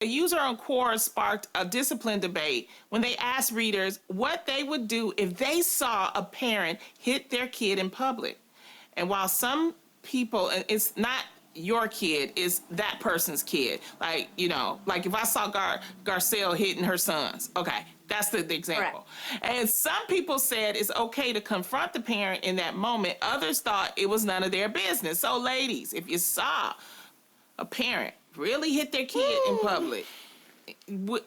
A user on Quora sparked a discipline debate when they asked readers what they would do if they saw a parent hit their kid in public. And while some people, it's not your kid, it's that person's kid. Like, like if I saw Garcelle hitting her sons, okay, that's the example. Correct. And some people said it's okay to confront the parent in that moment. Others thought it was none of their business. So ladies, if you saw a parent really hit their kid in public,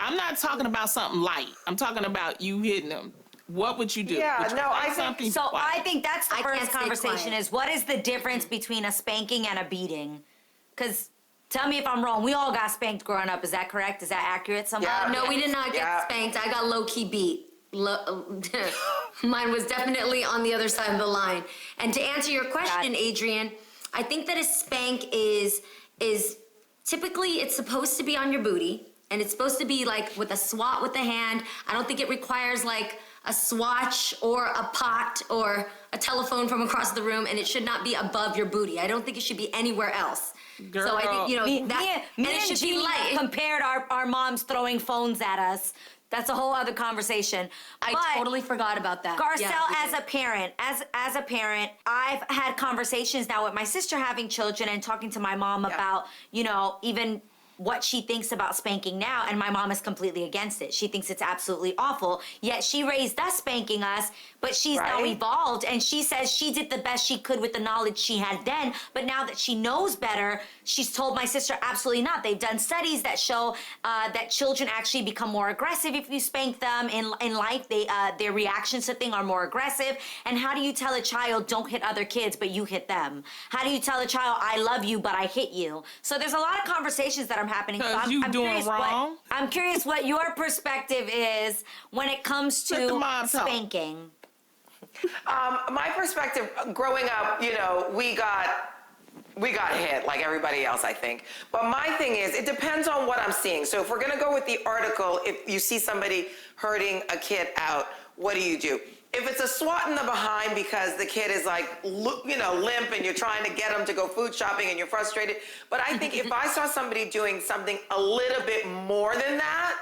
I'm not talking about something light. I'm talking about you hitting them. What would you do? Yeah, would you I think that's the first conversation is what is the difference between a spanking and a beating? Because tell me if I'm wrong. We all got spanked growing up. Is that correct? Is that accurate somehow? Yeah. No, we did not get spanked. I got low-key beat. Mine was definitely on the other side of the line. And to answer your question, Adrian, I think that a spank is typically it's supposed to be on your booty, and it's supposed to be like with a swat with the hand. I don't think it requires like a swatch or a pot or a telephone from across the room, and it should not be above your booty. I don't think it should be anywhere else. Girl. So I think, me and Jeannie compared our moms throwing phones at us. That's a whole other conversation. I totally forgot about that. Garcelle, Yeah, as a parent, I've had conversations now with my sister having children and talking to my mom about, even what she thinks about spanking now, and my mom is completely against it. She thinks it's absolutely awful. Yet she raised us spanking us, but she's now evolved, and she says she did the best she could with the knowledge she had then, but now that she knows better, she's told my sister absolutely not. They've done studies that show that children actually become more aggressive if you spank them in life. Their reactions to things are more aggressive. And how do you tell a child don't hit other kids, but you hit them? How do you tell a child I love you, but I hit you? So there's a lot of conversations that are happening. So I'm curious what your perspective is when it comes to spanking. My perspective, growing up, we got hit like everybody else, I think. But my thing is, it depends on what I'm seeing. So if we're gonna go with the article, if you see somebody hurting a kid out, what do? If it's a swat in the behind because the kid is like, limp and you're trying to get them to go food shopping and you're frustrated. But I think if I saw somebody doing something a little bit more than that,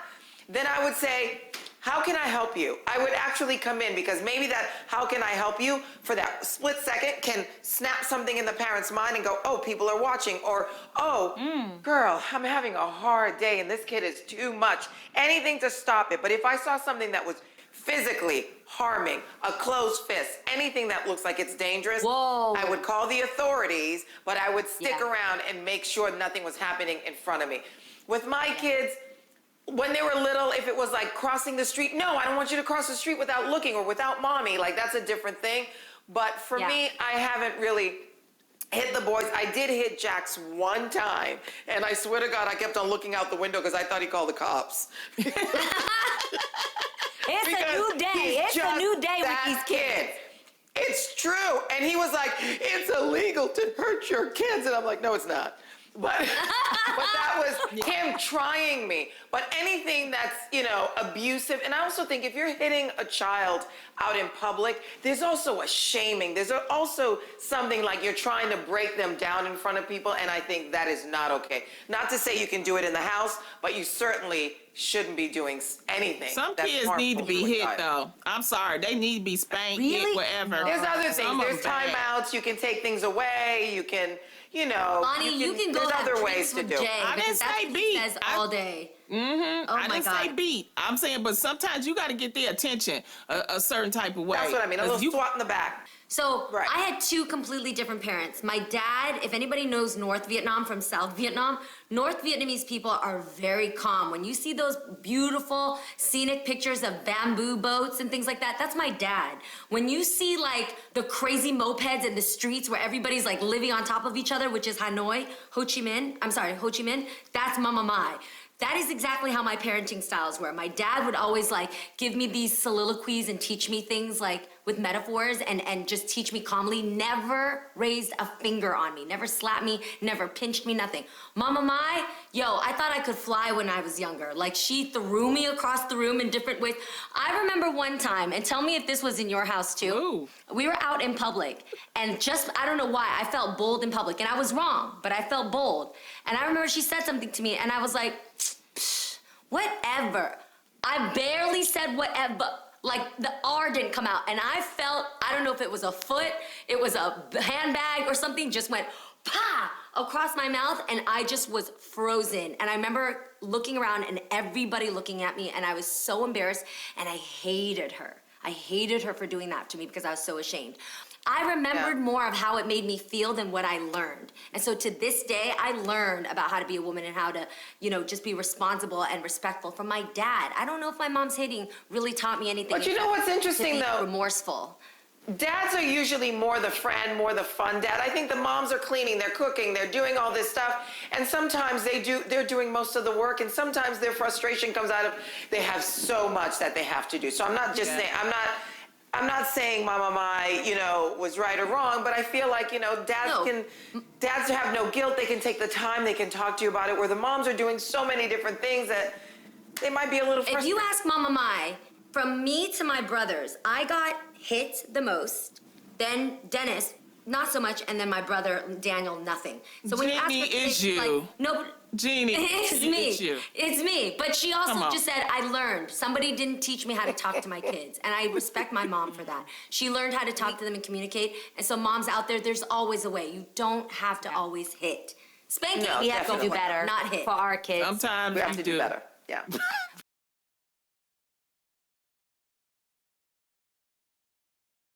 then I would say, how can I help you? I would actually come in, because maybe that how can I help you for that split second can snap something in the parent's mind and go, oh, people are watching, or, girl, I'm having a hard day and this kid is too much. Anything to stop it. But if I saw something that was physically harming, a closed fist, anything that looks like it's dangerous, I would call the authorities, but I would stick around and make sure nothing was happening in front of me. With my kids, when they were little, if it was like crossing the street, no, I don't want you to cross the street without looking or without mommy. Like, that's a different thing. But for me, I haven't really hit the boys. I did hit Jax one time, and I swear to God, I kept on looking out the window because I thought he called the cops. It's a new day. It's a new day with these kids. It's true. And he was like, it's illegal to hurt your kids. And I'm like, no, it's not. But that was him trying me. But anything that's, abusive. And I also think if you're hitting a child out in public, there's also a shaming. There's also something like you're trying to break them down in front of people. And I think that is not okay. Not to say you can do it in the house, but you certainly shouldn't be doing anything. Some kids need to be hit, though. I'm sorry. They need to be spanked, hit, whatever. There's other things. There's timeouts. You can take things away. You can... Bonnie, you can go there's have other ways to do it. I didn't say beat. Says all day. Oh I didn't say beat. I'm saying, but sometimes you got to get their attention a certain type of way. That's what I mean. A little swat in the back. So I had two completely different parents. My dad, if anybody knows North Vietnam from South Vietnam, North Vietnamese people are very calm. When you see those beautiful scenic pictures of bamboo boats and things like that, that's my dad. When you see like the crazy mopeds in the streets where everybody's like living on top of each other, which is Hanoi, Ho Chi Minh, that's Mama Mai. That is exactly how my parenting styles were. My dad would always like give me these soliloquies and teach me things like with metaphors and just teach me calmly. Never raised a finger on me, never slapped me, never pinched me, nothing. Mama Mai, I thought I could fly when I was younger. Like, she threw me across the room in different ways. I remember one time, and tell me if this was in your house too. Ooh. We were out in public, and I don't know why, I felt bold in public, and I was wrong, but I felt bold. And I remember she said something to me, and I was like, whatever. I barely said whatever. Like the R didn't come out. And I felt, I don't know if it was a foot, it was a handbag or something, just went pa across my mouth, and I just was frozen. And I remember looking around and everybody looking at me, and I was so embarrassed, and I hated her. I hated her for doing that to me because I was so ashamed. I remembered more of how it made me feel than what I learned. And so to this day, I learned about how to be a woman and how to, just be responsible and respectful from my dad. I don't know if my mom's hitting really taught me anything. But you know what's interesting, to be though? Remorseful. Dads are usually more the friend, more the fun dad. I think the moms are cleaning, they're cooking, they're doing all this stuff, and sometimes they're doing most of the work, and sometimes their frustration comes out of they have so much that they have to do. So I'm not just saying, I'm not saying Mama Mai, was right or wrong, but I feel like, dads have no guilt. They can take the time, they can talk to you about it, where the moms are doing so many different things that they might be a little frustrated. If you ask Mama Mai, from me to my brothers, I got hit the most, then Dennis, not so much, and then my brother, Daniel, nothing. So when you ask Jeannie, for kids, it's you. no, Jeannie, it's me. it's you. It's me. But she also Come on. just said, I learned. Somebody didn't teach me how to talk to my kids. And I respect my mom for that. She learned how to talk to them and communicate. And so moms out there, there's always a way. You don't have to always hit. Spanking, No, We have to do Definitely. better not hit. for our kids. Sometimes We have to you do better. Yeah.